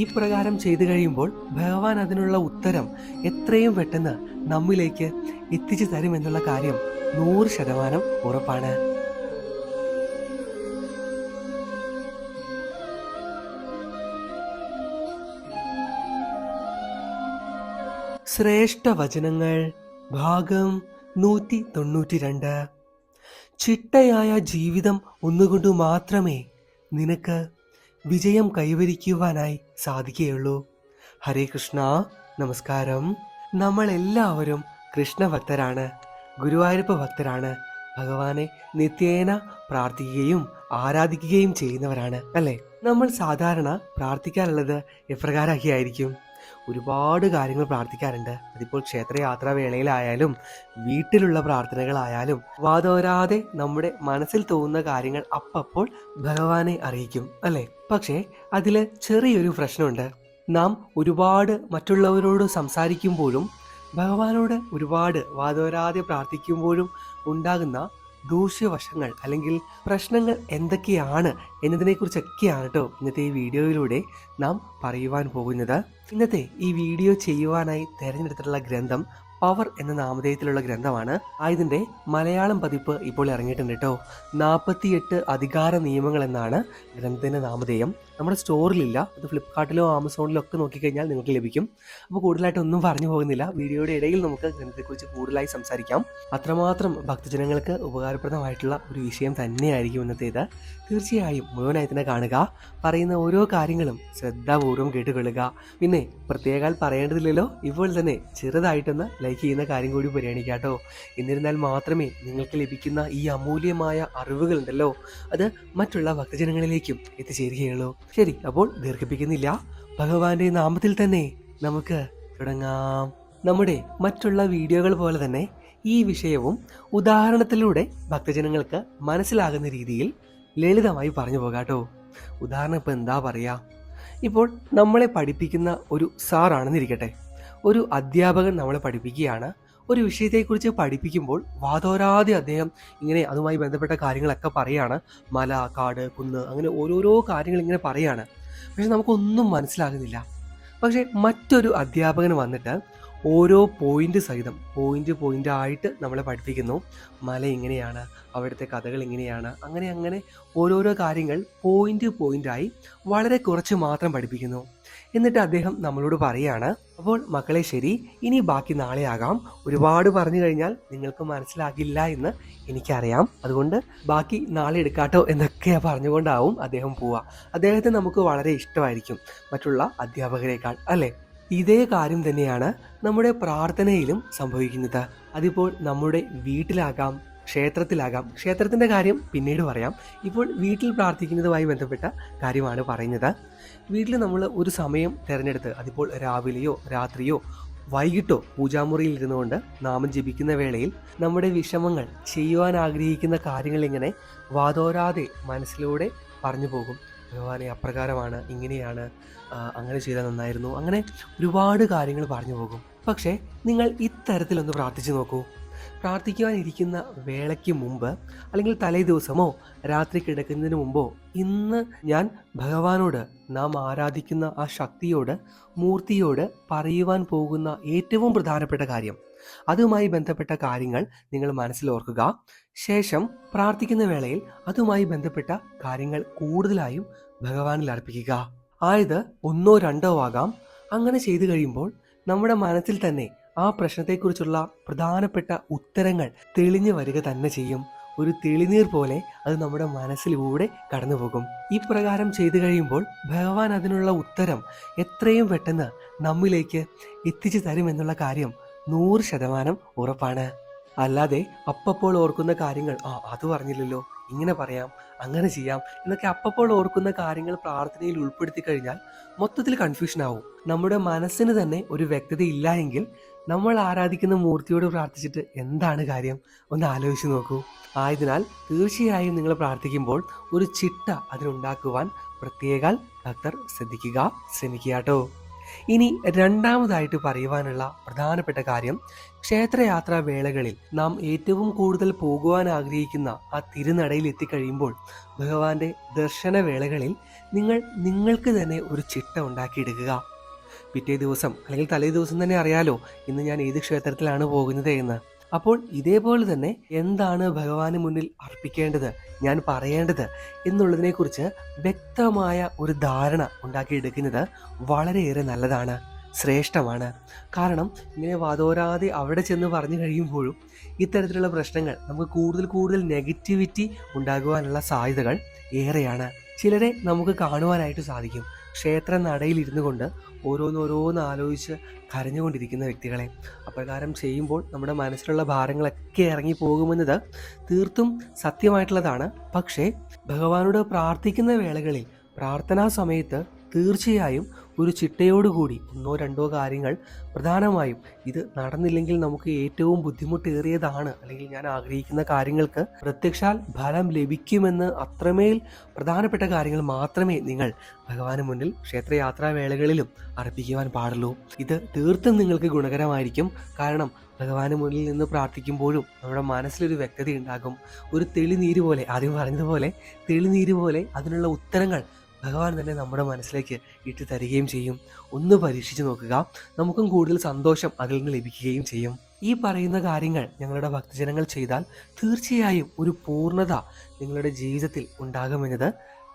ഇപ്രകാരം ചെയ്തു കഴിയുമ്പോൾ ഭഗവാൻ അതിനുള്ള ഉത്തരം എത്രയും പെട്ടെന്ന് നമ്മിലേക്ക് എത്തിച്ചു തരുമെന്നുള്ള കാര്യം 100% ഉറപ്പാണ്. ശ്രേഷ്ഠ വചനങ്ങൾ ഭാഗം 192. ചിട്ടയായ ജീവിതം ഒന്നുകൊണ്ട് മാത്രമേ നിനക്ക് വിജയം കൈവരിക്കുവാനായി സാധിക്കുകയുള്ളൂ. ഹരേ കൃഷ്ണ. നമസ്കാരം. നമ്മൾ എല്ലാവരും കൃഷ്ണഭക്തരാണ്, ഗുരുവായൂരപ്പ ഭക്തരാണ്. ഭഗവാനെ നിത്യേന പ്രാർത്ഥിക്കുകയും ആരാധിക്കുകയും ചെയ്യുന്നവരാണ് അല്ലേ? നമ്മൾ സാധാരണ പ്രാർത്ഥിക്കാറുള്ളത് എപ്രകാരമൊക്കെയായിരിക്കും? ഒരുപാട് കാര്യങ്ങൾ പ്രാർത്ഥിക്കാറുണ്ട്. അതിപ്പോൾ ക്ഷേത്രയാത്രാ വേളയിലായാലും വീട്ടിലുള്ള പ്രാർത്ഥനകളായാലും വാതോരാതെ നമ്മുടെ മനസ്സിൽ തോന്നുന്ന കാര്യങ്ങൾ അപ്പോൾ ഭഗവാനെ അറിയിക്കും അല്ലേ? പക്ഷേ അതില് ചെറിയൊരു പ്രശ്നമുണ്ട്. നാം ഒരുപാട് മറ്റുള്ളവരോട് സംസാരിക്കുമ്പോഴും ഭഗവാനോട് ഒരുപാട് വാതോരാതെ പ്രാർത്ഥിക്കുമ്പോഴും ഉണ്ടാകുന്ന ദൂഷ്യവശങ്ങൾ അല്ലെങ്കിൽ പ്രശ്നങ്ങൾ എന്തൊക്കെയാണ് എന്നതിനെക്കുറിച്ചൊക്കെയാണ് കേട്ടോ ഇന്നത്തെ ഈ വീഡിയോയിലൂടെ നാം പറയുവാൻ പോകുന്നത്. ഇന്നത്തെ ഈ വീഡിയോ ചെയ്യുവാനായി തിരഞ്ഞെടുത്തിട്ടുള്ള ഗ്രന്ഥം പവർ എന്ന നാമധേയത്തിലുള്ള ഗ്രന്ഥമാണ്. ഇതിൻ്റെ മലയാളം പതിപ്പ് ഇപ്പോൾ ഇറങ്ങിയിട്ടുണ്ട് കേട്ടോ. 48 അധികാര നിയമങ്ങൾ എന്നാണ് ഗ്രന്ഥത്തിൻ്റെ നാമധേയം. നമ്മുടെ സ്റ്റോറിലില്ല, അത് ഫ്ലിപ്കാർട്ടിലോ ആമസോണിലോ ഒക്കെ നോക്കിക്കഴിഞ്ഞാൽ നിങ്ങൾക്ക് ലഭിക്കും. അപ്പോൾ കൂടുതലായിട്ടൊന്നും പറഞ്ഞു പോകുന്നില്ല. വീഡിയോയുടെ ഇടയിൽ നമുക്ക് ഗ്രന്ഥത്തെക്കുറിച്ച് കൂടുതലായി സംസാരിക്കാം. അത്രമാത്രം ഭക്തജനങ്ങൾക്ക് ഉപകാരപ്രദമായിട്ടുള്ള ഒരു വിഷയം തന്നെയായിരിക്കും ഇന്നത്തേത്. തീർച്ചയായും മുഴുവനായി തന്നെ കാണുക. പറയുന്ന ഓരോ കാര്യങ്ങളും ശ്രദ്ധാപൂർവ്വം കേട്ടുകൊള്ളുക. പിന്നെ പ്രത്യേകം പറയേണ്ടതില്ലല്ലോ, ഇപ്പോൾ തന്നെ ചെറുതായിട്ടൊന്ന് ലൈക്ക് ചെയ്യുന്ന കാര്യം കൂടി പരിഗണിക്കാട്ടോ. എന്നിരുന്നാൽ മാത്രമേ നിങ്ങൾക്ക് ലഭിക്കുന്ന ഈ അമൂല്യമായ അറിവുകളുണ്ടല്ലോ അത് മറ്റുള്ള ഭക്തജനങ്ങളിലേക്കും എത്തിച്ചേരുകയുള്ളൂ. ശരി, അപ്പോൾ ദീർഘിപ്പിക്കുന്നില്ല, ഭഗവാന്റെ നാമത്തിൽ തന്നെ നമുക്ക് തുടങ്ങാം. നമ്മുടെ മറ്റുള്ള വീഡിയോകൾ പോലെ തന്നെ ഈ വിഷയവും ഉദാഹരണത്തിലൂടെ ഭക്തജനങ്ങൾക്ക് മനസ്സിലാകുന്ന രീതിയിൽ ലളിതമായി പറഞ്ഞു പോകാട്ടോ. ഉദാഹരണം ഇപ്പം എന്താ പറയുക? ഇപ്പോൾ നമ്മളെ പഠിപ്പിക്കുന്ന ഒരു സാറാണെന്നിരിക്കട്ടെ, ഒരു അധ്യാപകൻ നമ്മളെ പഠിപ്പിക്കുകയാണ്. ഒരു വിഷയത്തെക്കുറിച്ച് പഠിപ്പിക്കുമ്പോൾ വാതോരാതെ അദ്ദേഹം ഇങ്ങനെ അതുമായി ബന്ധപ്പെട്ട കാര്യങ്ങളൊക്കെ പറയാണ്. മല, കാട്, കുന്ന്, അങ്ങനെ ഓരോരോ കാര്യങ്ങൾ ഇങ്ങനെ പറയാണ്. പക്ഷെ നമുക്കൊന്നും മനസ്സിലാകുന്നില്ല. പക്ഷെ മറ്റൊരു അധ്യാപകൻ വന്നിട്ട് ഓരോ പോയിന്റ് സഹിതം പോയിന്റ് നമ്മളെ പഠിപ്പിക്കുന്നു. മല ഇങ്ങനെയാണ്, അവിടുത്തെ കഥകൾ ഇങ്ങനെയാണ്, അങ്ങനെ ഓരോരോ കാര്യങ്ങൾ പോയിന്റായി വളരെ കുറച്ച് മാത്രം പഠിപ്പിക്കുന്നു. എന്നിട്ട് അദ്ദേഹം നമ്മളോട് പറയാണ്, അപ്പോൾ മക്കളെ ശരി, ഇനി ബാക്കി നാളെ ആകാം. ഒരുപാട് പറഞ്ഞു കഴിഞ്ഞാൽ നിങ്ങൾക്ക് മനസ്സിലാകില്ല എന്ന് എനിക്കറിയാം, അതുകൊണ്ട് ബാക്കി നാളെ എടുക്കാട്ടോ എന്നൊക്കെ പറഞ്ഞുകൊണ്ടാവും അദ്ദേഹം പോവുക. അദ്ദേഹത്തെ നമുക്ക് വളരെ ഇഷ്ടമായിരിക്കും മറ്റുള്ള അധ്യാപകരെക്കാൾ അല്ലേ? ഇതേ കാര്യം തന്നെയാണ് നമ്മുടെ പ്രാർത്ഥനയിലും സംഭവിക്കുന്നത്. അതിപ്പോൾ നമ്മുടെ വീട്ടിലാകാം, ക്ഷേത്രത്തിലാകാം. ക്ഷേത്രത്തിൻ്റെ കാര്യം പിന്നീട് പറയാം. ഇപ്പോൾ വീട്ടിൽ പ്രാർത്ഥിക്കുന്നതുമായി ബന്ധപ്പെട്ട കാര്യമാണ് പറയുന്നത്. വീട്ടിൽ നമ്മൾ ഒരു സമയം തിരഞ്ഞെടുത്ത്, അതിപ്പോൾ രാവിലെയോ രാത്രിയോ വൈകിട്ടോ പൂജാമുറിയിൽ ഇരുന്നുകൊണ്ട് നാമം ജപിക്കുന്ന വേളയിൽ നമ്മുടെ വിഷമങ്ങൾ, ചെയ്യുവാൻ ആഗ്രഹിക്കുന്ന കാര്യങ്ങൾ ഇങ്ങനെ വാതോരാതെ മനസ്സിലൂടെ പറഞ്ഞു പോകും. ഭഗവാനെ അപ്രകാരമാണ്, ഇങ്ങനെയാണ്, അങ്ങനെ ചെയ്താൽ നന്നായിരുന്നു, അങ്ങനെ ഒരുപാട് കാര്യങ്ങൾ പറഞ്ഞു പോകും. പക്ഷേ നിങ്ങൾ ഇത്തരത്തിലൊന്ന് പ്രാർത്ഥിച്ചു നോക്കൂ. പ്രാർത്ഥിക്കുവാനിരിക്കുന്ന വേളയ്ക്ക് മുമ്പ് അല്ലെങ്കിൽ തലേ ദിവസമോ രാത്രി കിടക്കുന്നതിന് മുമ്പോ ഇന്ന് ഞാൻ ഭഗവാനോട്, നാം ആരാധിക്കുന്ന ആ ശക്തിയോട്, മൂർത്തിയോട് പറയുവാൻ പോകുന്ന ഏറ്റവും പ്രധാനപ്പെട്ട കാര്യം, അതുമായി ബന്ധപ്പെട്ട കാര്യങ്ങൾ നിങ്ങൾ മനസ്സിലോർക്കുക. ശേഷം പ്രാർത്ഥിക്കുന്ന വേളയിൽ അതുമായി ബന്ധപ്പെട്ട കാര്യങ്ങൾ കൂടുതലായും ഭഗവാനിൽ അർപ്പിക്കുക. ആയത് 1 2 ആകാം. അങ്ങനെ ചെയ്തു കഴിയുമ്പോൾ നമ്മുടെ മനസ്സിൽ തന്നെ ആ പ്രശ്നത്തെക്കുറിച്ചുള്ള പ്രധാനപ്പെട്ട ഉത്തരങ്ങൾ തെളിഞ്ഞു വരിക തന്നെ ചെയ്യും. ഒരു തെളിനീർ പോലെ അത് നമ്മുടെ മനസ്സിലൂടെ കടന്നു പോകും. ഇപ്രകാരം ചെയ്തു കഴിയുമ്പോൾ ഭഗവാൻ അതിനുള്ള ഉത്തരം എത്രയും പെട്ടെന്ന് നമ്മിലേക്ക് എത്തിച്ചു തരുമെന്നുള്ള കാര്യം 100% ഉറപ്പാണ്. അല്ലാതെ അപ്പോൾ ഓർക്കുന്ന കാര്യങ്ങൾ, അത് പറഞ്ഞില്ലല്ലോ, ഇങ്ങനെ പറയാം, അങ്ങനെ ചെയ്യാം എന്നൊക്കെ അപ്പോൾ ഓർക്കുന്ന കാര്യങ്ങൾ പ്രാർത്ഥനയിൽ ഉൾപ്പെടുത്തി കഴിഞ്ഞാൽ മൊത്തത്തിൽ കൺഫ്യൂഷൻ ആവും. നമ്മുടെ മനസ്സിന് തന്നെ ഒരു വ്യക്തത ഇല്ല എങ്കിൽ നമ്മൾ ആരാധിക്കുന്ന മൂർത്തിയോട് പ്രാർത്ഥിച്ചിട്ട് എന്താണ് കാര്യം? ഒന്ന് ആലോചിച്ച് നോക്കൂ. ആയതിനാൽ തീർച്ചയായും നിങ്ങൾ പ്രാർത്ഥിക്കുമ്പോൾ ഒരു ചിട്ട അതിനുണ്ടാക്കുവാൻ പ്രത്യേക ഭക്തർ ശ്രദ്ധിക്കുക, ശ്രമിക്കുക കേട്ടോ. ഇനി രണ്ടാമതായിട്ട് പറയുവാനുള്ള പ്രധാനപ്പെട്ട കാര്യം, ക്ഷേത്രയാത്രാ വേളകളിൽ നാം ഏറ്റവും കൂടുതൽ പോകുവാൻ ആഗ്രഹിക്കുന്ന ആ തിരുനടയിൽ എത്തിക്കഴിയുമ്പോൾ ഭഗവാന്റെ ദർശന വേളകളിൽ നിങ്ങൾക്ക് തന്നെ ഒരു ചിട്ട ഉണ്ടാക്കിയെടുക്കുക. പിറ്റേ ദിവസം അല്ലെങ്കിൽ തലേ ദിവസം തന്നെ അറിയാലോ ഇന്ന് ഞാൻ ഏത് ക്ഷേത്രത്തിലാണ് പോകുന്നത് എന്ന്. അപ്പോൾ ഇതേപോലെ തന്നെ എന്താണ് ഭഗവാന് മുന്നിൽ അർപ്പിക്കേണ്ടത്, ഞാൻ പറയേണ്ടത് എന്നുള്ളതിനെക്കുറിച്ച് വ്യക്തമായ ഒരു ധാരണ ഉണ്ടാക്കിയെടുക്കുന്നത് വളരെയേറെ നല്ലതാണ്, ശ്രേഷ്ഠമാണ്. കാരണം ഇങ്ങനെ വാതോരാതെ അവിടെ ചെന്ന് പറഞ്ഞു കഴിയുമ്പോഴും ഇത്തരത്തിലുള്ള പ്രശ്നങ്ങൾ നമുക്ക് കൂടുതൽ നെഗറ്റിവിറ്റി ഉണ്ടാകുവാനുള്ള സാധ്യതകൾ ഏറെയാണ്. ചിലരെ നമുക്ക് കാണുവാനായിട്ട് സാധിക്കും ക്ഷേത്ര നടയിൽ ഇരുന്നു കൊണ്ട് ഓരോന്ന് ആലോചിച്ച് കരഞ്ഞുകൊണ്ടിരിക്കുന്ന വ്യക്തികളെ. അപ്രകാരം ചെയ്യുമ്പോൾ നമ്മുടെ മനസ്സിലുള്ള ഭാരങ്ങളൊക്കെ ഇറങ്ങി പോകുമെന്നത് തീർത്തും സത്യമായിട്ടുള്ളതാണ്. പക്ഷേ ഭഗവാനോട് പ്രാർത്ഥിക്കുന്ന വേളകളിൽ, പ്രാർത്ഥനാ സമയത്ത് തീർച്ചയായും ഒരു ചിട്ടയോടുകൂടി ഒന്നോ രണ്ടോ കാര്യങ്ങൾ, പ്രധാനമായും ഇത് നടന്നില്ലെങ്കിൽ നമുക്ക് ഏറ്റവും ബുദ്ധിമുട്ടേറിയതാണ് അല്ലെങ്കിൽ ഞാൻ ആഗ്രഹിക്കുന്ന കാര്യങ്ങൾക്ക് പ്രത്യക്ഷാൽ ഫലം ലഭിക്കുമെന്ന് അത്രമേൽ പ്രധാനപ്പെട്ട കാര്യങ്ങൾ മാത്രമേ നിങ്ങൾ ഭഗവാന് മുന്നിൽ ക്ഷേത്രയാത്രാ വേളകളിലും അർപ്പിക്കുവാൻ പാടുള്ളൂ. ഇത് തീർത്തും നിങ്ങൾക്ക് ഗുണകരമായിരിക്കും. കാരണം ഭഗവാന് മുന്നിൽ നിന്ന് പ്രാർത്ഥിക്കുമ്പോഴും നമ്മുടെ മനസ്സിലൊരു വ്യക്തത ഉണ്ടാകും. ഒരു തെളിനീര് പോലെ, ആദ്യം പറഞ്ഞതുപോലെ തെളിനീര് പോലെ അതിനുള്ള ഉത്തരങ്ങൾ ഭഗവാൻ തന്നെ നമ്മുടെ മനസ്സിലേക്ക് ഇട്ട് തരികയും ചെയ്യും. ഒന്ന് പരീക്ഷിച്ച് നോക്കുക, നമുക്കും കൂടുതൽ സന്തോഷം അതിൽ നിന്ന് ലഭിക്കുകയും ചെയ്യും. ഈ പറയുന്ന കാര്യങ്ങൾ ഞങ്ങളുടെ ഭക്തജനങ്ങൾ ചെയ്താൽ തീർച്ചയായും ഒരു പൂർണ്ണത നിങ്ങളുടെ ജീവിതത്തിൽ ഉണ്ടാകുമെന്നത്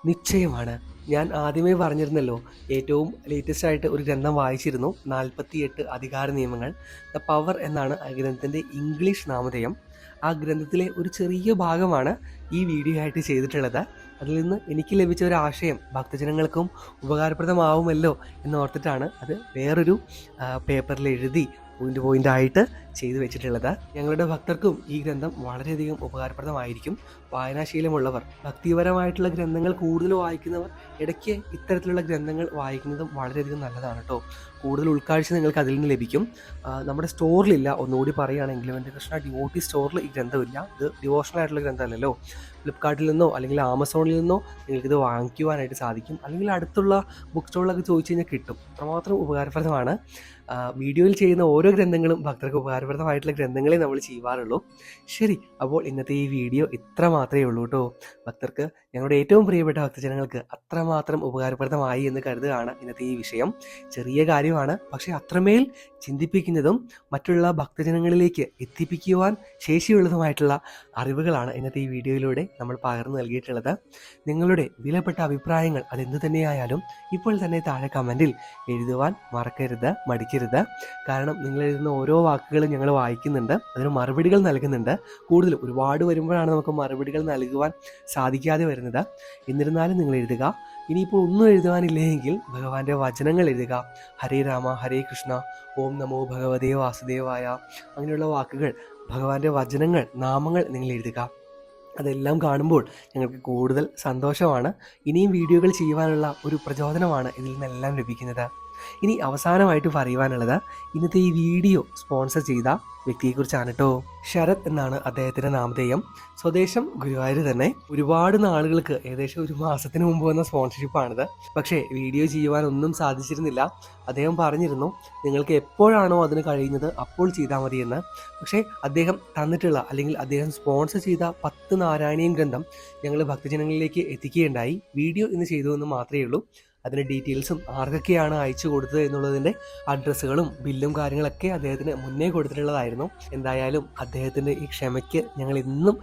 നിശ്ചയമാണ്. ഞാൻ ആദ്യമേ പറഞ്ഞിരുന്നല്ലോ, ഏറ്റവും ലേറ്റസ്റ്റ് ആയിട്ട് ഒരു ഗ്രന്ഥം വായിച്ചിരുന്നു, 48 അധികാര നിയമങ്ങൾ. ദ പവർ എന്നാണ് ആ ഗ്രന്ഥത്തിൻ്റെ ഇംഗ്ലീഷ് നാമധേയം. ആ ഗ്രന്ഥത്തിലെ ഒരു ചെറിയ ഭാഗമാണ് ഈ വീഡിയോ ആയിട്ട് ചെയ്തിട്ടുള്ളത്. അതിൽ നിന്ന് എനിക്ക് ലഭിച്ച ഒരു ആശയം ഭക്തജനങ്ങൾക്കും ഉപകാരപ്രദമാവുമല്ലോ എന്നോർത്തിട്ടാണ് അത് വേറൊരു പേപ്പറിൽ എഴുതി പോയിൻ്റായിട്ട് ചെയ്തു വെച്ചിട്ടുള്ളത്. ഞങ്ങളുടെ ഭക്തർക്കും ഈ ഗ്രന്ഥം വളരെയധികം ഉപകാരപ്രദമായിരിക്കും. വായനാശീലമുള്ളവർ, ഭക്തിപരമായിട്ടുള്ള ഗ്രന്ഥങ്ങൾ കൂടുതൽ വായിക്കുന്നവർ ഇടയ്ക്ക് ഇത്തരത്തിലുള്ള ഗ്രന്ഥങ്ങൾ വായിക്കുന്നതും വളരെയധികം നല്ലതാണ് കേട്ടോ. കൂടുതൽ ഉൾക്കാഴ്ച നിങ്ങൾക്ക് അതിൽ നിന്ന് ലഭിക്കും. നമ്മുടെ സ്റ്റോറിലില്ല, ഒന്നുകൂടി പറയുകയാണെങ്കിലും എൻ്റെ കൃഷ്ണ ഡിവോട്ടി സ്റ്റോറിൽ ഈ ഗ്രന്ഥമില്ല. ഇത് ഡിവോഷണൽ ആയിട്ടുള്ള ഗ്രന്ഥമല്ലല്ലോ. ഫ്ലിപ്കാർട്ടിൽ നിന്നോ അല്ലെങ്കിൽ ആമസോണിൽ നിന്നോ നിങ്ങൾക്കിത് വാങ്ങിക്കുവാനായിട്ട് സാധിക്കും. അല്ലെങ്കിൽ അടുത്തുള്ള ബുക്ക് സ്റ്റോറിലൊക്കെ ചോദിച്ചു കഴിഞ്ഞാൽ കിട്ടും. അത്രമാത്രം ഉപകാരപ്രദമാണ്. വീഡിയോയിൽ ചെയ്യുന്ന ഓരോ ഗ്രന്ഥങ്ങളും ഭക്തർക്ക് ഉപകാരപ്രദമായിട്ടുള്ള ഗ്രന്ഥങ്ങളെ നമ്മൾ ചെയ്യാറുള്ളൂ. ശരി, അപ്പോൾ ഇന്നത്തെ ഈ വീഡിയോ ഇത്ര മാത്രമേ ഉള്ളൂ കേട്ടോ. ഭക്തർക്ക്, ഞങ്ങളുടെ ഏറ്റവും പ്രിയപ്പെട്ട ഭക്തജനങ്ങൾക്ക് അത്രമാത്രം ഉപകാരപ്രദമായി എന്ന് കരുതുകയാണ് ഇന്നത്തെ ഈ വിഷയം. ചെറിയ കാര്യമാണ്, പക്ഷേ അത്രമേൽ ചിന്തിപ്പിക്കുന്നതും മറ്റുള്ള ഭക്തജനങ്ങളിലേക്ക് എത്തിപ്പിക്കുവാൻ ശേഷിയുള്ളതുമായിട്ടുള്ള അറിവുകളാണ് ഇന്നത്തെ ഈ വീഡിയോയിലൂടെ നമ്മൾ പകർന്നു നൽകിയിട്ടുള്ളത്. നിങ്ങളുടെ വിലപ്പെട്ട അഭിപ്രായങ്ങൾ അതെന്തു തന്നെയായാലും ഇപ്പോൾ തന്നെ താഴെ കമൻറ്റിൽ എഴുതുവാൻ മറക്കരുത്, മടിക്കരുത്. കാരണം നിങ്ങൾ എഴുതുന്ന ഓരോ വാക്കുകളും ഞങ്ങൾ വായിക്കുന്നുണ്ട്, അതിന് മറുപടികൾ നൽകുന്നുണ്ട്. കൂടുതലും ഒരുപാട് വരുമ്പോഴാണ് നമുക്ക് മറുപടികൾ നൽകുവാൻ സാധിക്കാതെ വരുന്നത്. എന്നിരുന്നാലും നിങ്ങൾ എഴുതുക. ഇനിയിപ്പോൾ ഒന്നും എഴുതുവാനില്ലെങ്കിൽ ഭഗവാന്റെ വചനങ്ങൾ എഴുതുക. ഹരേ രാമ ഹരേ കൃഷ്ണ, ഓം നമോ ഭഗവതേ വാസുദേവായ, അങ്ങനെയുള്ള വാക്കുകൾ, ഭഗവാന്റെ വചനങ്ങൾ, നാമങ്ങൾ നിങ്ങൾ എഴുതുക. അതെല്ലാം കാണുമ്പോൾ ഞങ്ങൾക്ക് കൂടുതൽ സന്തോഷമാണ്. ഇനിയും വീഡിയോകൾ ചെയ്യുവാനുള്ള ഒരു പ്രചോദനമാണ് ഇതിൽ നിന്നെല്ലാം ലഭിക്കുന്നത്. ഇനി അവസാനമായിട്ട് പറയുവാനുള്ളത്, ഇന്നത്തെ ഈ വീഡിയോ സ്പോൺസർ ചെയ്ത വ്യക്തിയെക്കുറിച്ചാണ് കേട്ടോ. ശരത് എന്നാണ് അദ്ദേഹത്തിൻ്റെ നാമധേയം. സ്വദേശം ഗുരുവായൂർ തന്നെ. ഒരുപാട് നാളുകൾക്ക്, ഏകദേശം ഒരു മാസത്തിന് മുമ്പ് വന്ന സ്പോൺസർഷിപ്പാണിത്. പക്ഷേ വീഡിയോ ചെയ്യുവാൻ ഒന്നും സാധിച്ചിരുന്നില്ല. അദ്ദേഹം പറഞ്ഞിരുന്നു നിങ്ങൾക്ക് എപ്പോഴാണോ അതിന് കഴിയുന്നത് അപ്പോൾ ചെയ്താൽ മതിയെന്ന്. പക്ഷേ അദ്ദേഹം തന്നിട്ടുള്ള അല്ലെങ്കിൽ അദ്ദേഹം സ്പോൺസർ ചെയ്ത 10 നാരായണീയം ഗ്രന്ഥം ഞങ്ങൾ ഭക്തജനങ്ങളിലേക്ക് എത്തിക്കുകയുണ്ടായി. വീഡിയോ ഇന്ന് ചെയ്തു എന്ന് മാത്രമേ ഉള്ളൂ. അതിൻ്റെ ഡീറ്റെയിൽസും ആർക്കൊക്കെയാണ് അയച്ചു കൊടുത്തത് എന്നുള്ളതിൻ്റെ അഡ്രസ്സുകളും ബില്ലും കാര്യങ്ങളൊക്കെ അദ്ദേഹത്തിന് മുന്നേ കൊടുത്തിട്ടുള്ളതായിരുന്നു. എന്തായാലും അദ്ദേഹത്തിൻ്റെ ഈ ക്ഷമയ്ക്ക് ഞങ്ങൾ ഇന്നും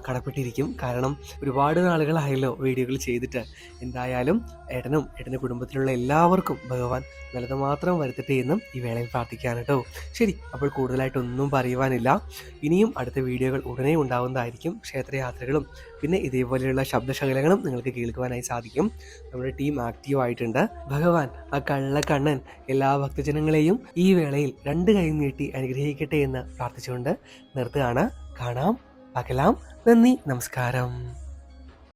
കടപ്പെട്ടിരിക്കും. കാരണം ഒരുപാട് നാളുകളായല്ലോ വീഡിയോകൾ ചെയ്തിട്ട്. എന്തായാലും ഏട്ടൻ്റെ കുടുംബത്തിലുള്ള എല്ലാവർക്കും ഭഗവാൻ നല്ലത് മാത്രം വരുത്തട്ടെ എന്നും ഈ വേളയിൽ പ്രാർത്ഥിക്കുകയാണ് കേട്ടോ. ശരി, അപ്പോൾ കൂടുതലായിട്ടൊന്നും പറയുവാനില്ല. ഇനിയും അടുത്ത വീഡിയോകൾ ഉടനെ ഉണ്ടാവുന്നതായിരിക്കും. ക്ഷേത്രയാത്രകളും പിന്നെ ഇതേപോലെയുള്ള ശബ്ദശകലങ്ങളും നിങ്ങൾക്ക് കേൾക്കുവാനായി സാധിക്കും. നമ്മുടെ ടീം ആക്റ്റീവ് ആയിട്ടുണ്ട്. ഭഗവാൻ ആ കള്ളക്കണ്ണൻ എല്ലാ ഭക്തജനങ്ങളെയും ഈ വേളയിൽ 2 കൈ നീട്ടി അനുഗ്രഹിക്കട്ടെ എന്ന് പ്രാർത്ഥിച്ചുകൊണ്ട് നിർത്തുകയാണ്. കാണാം, പകലാം. നന്ദി, നമസ്കാരം.